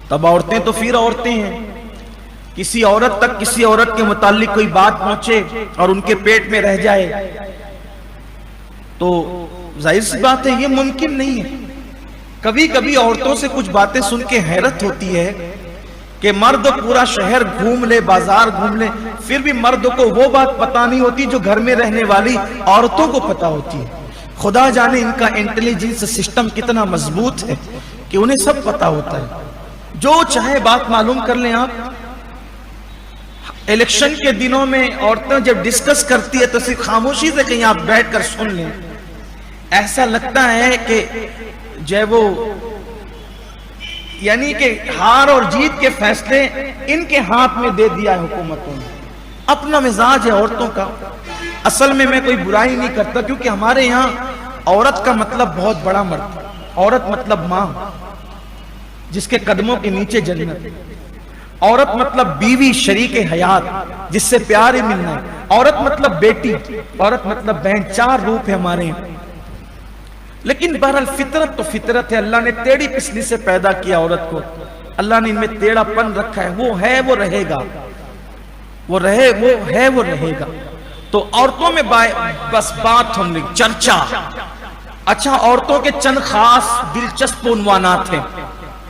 تب عورتیں تو پھر عورتیں ہیں. کسی عورت تک کسی عورت کے متعلق کوئی بات پہنچے اور ان کے پیٹ میں رہ جائے تو ظاہر سی بات ہے یہ ممکن نہیں ہے. کبھی کبھی عورتوں سے کچھ باتیں سن کے حیرت ہوتی ہے کہ مرد پورا شہر گھوم لے، بازار گھوم لے، پھر بھی مرد کو وہ بات پتا نہیں ہوتی جو گھر میں رہنے والی عورتوں کو پتا ہوتی ہے. خدا جانے ان کا انٹیلیجنس سسٹم کتنا مضبوط ہے کہ انہیں سب پتا ہوتا ہے. جو چاہے بات معلوم کر لیں آپ. الیکشن کے دنوں میں عورتیں جب ڈسکس کرتی ہے تو صرف خاموشی سے کہیں آپ بیٹھ کر سن لیں. ایسا لگتا ہے کہ جو وہ یعنی کہ ہار اور جیت کے فیصلے ان کے ہاتھ میں دے دیا ہے حکومتوں نے. اپنا مزاج ہے عورتوں کا. اصل میں کوئی برائی نہیں کرتا کیونکہ ہمارے یہاں عورت کا مطلب بہت بڑا مرد. عورت مطلب ماں جس کے قدموں کے نیچے جنت. عورت مطلب بیوی شریک حیات جس سے پیار ہی ملنا ہے. عورت مطلب بیٹی، عورت مطلب بہن. 4 روپ ہے ہمارے یہاں. لیکن بہرحال فطرت تو فطرت ہے. اللہ نے ٹیڑھی پسلی سے پیدا کیا عورت کو. اللہ نے ان میں ٹیڑھا پن رکھا ہے. وہ ہے وہ رہے گا، وہ ہے وہ رہے گا. تو عورتوں میں بس بات ہم نے چرچا. اچھا، عورتوں کے چند خاص دلچسپ عنوانات ہیں.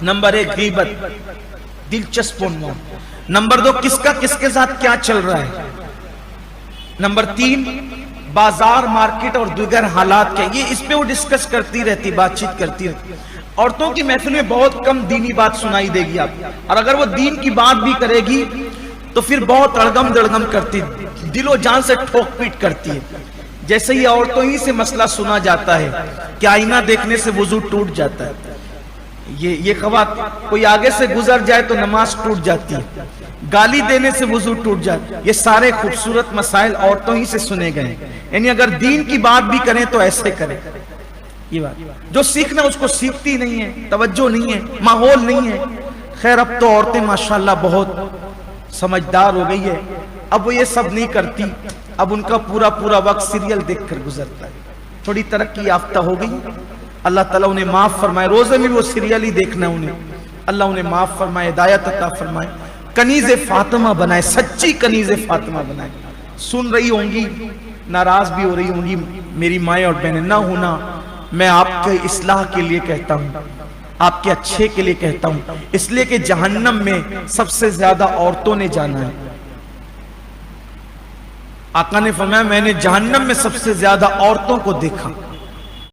نمبر 1 غیبت، دلچسپ عنوان. نمبر 2 کس کا کس کے ساتھ کیا چل رہا ہے. نمبر 3 بازار مارکیٹ اور دیگر حالات کے. یہ اس پہ وہ ڈسکس کرتی رہتی، بات چیت کرتی رہتی. عورتوں کی محفل میں بہت کم دینی بات سنائی دے گی آپ. اور اگر وہ دین کی بات بھی کرے گی تو پھر بہت اڑگم دڑگم کرتی، دل و جان سے ٹھوک پیٹ کرتی ہے. جیسے ہی عورتوں ہی سے مسئلہ سنا جاتا ہے کہ آئینہ دیکھنے سے وضو ٹوٹ جاتا ہے. یہ خواتین کوئی آگے سے گزر جائے تو نماز ٹوٹ جاتی ہے، گالی دینے سے وضو ٹوٹ جاتا ہے. یہ سارے خوبصورت مسائل عورتوں ہی سے سنے گئے. یعنی اگر دین کی بات بھی کریں تو ایسے کریں. یہ بات جو سیکھنا اس کو سیکھتی نہیں ہے، توجہ نہیں ہے، ماحول نہیں ہے. خیر اب تو عورتیں ماشاءاللہ بہت سمجھدار ہو گئی ہے. اب وہ یہ سب نہیں کرتی. اب ان کا پورا وقت سیریل دیکھ کر گزرتا ہے. تھوڑی ترقی یافتہ ہو گئی. اللہ تعالیٰ انہیں معاف فرمائے. روزے میں وہ سیریل ہی دیکھنا انہیں. اللہ انہیں معاف فرمائے، ہدایت عطا فرمائے، کنیز فاطمہ بنائے، سچی کنیز فاطمہ بنائے. سن رہی ہوں گی، ناراض بھی ہو رہی ہوں گی میری مائیں اور بہنیں. نہ ہونا، میں آپ کے اصلاح کے لیے کہتا ہوں، آپ کے اچھے کے لیے کہتا ہوں. اس لیے کہ جہنم میں سب سے زیادہ عورتوں نے جانا ہے. آقا نے فرمایا میں نے جہنم میں سب سے زیادہ عورتوں کو دیکھا.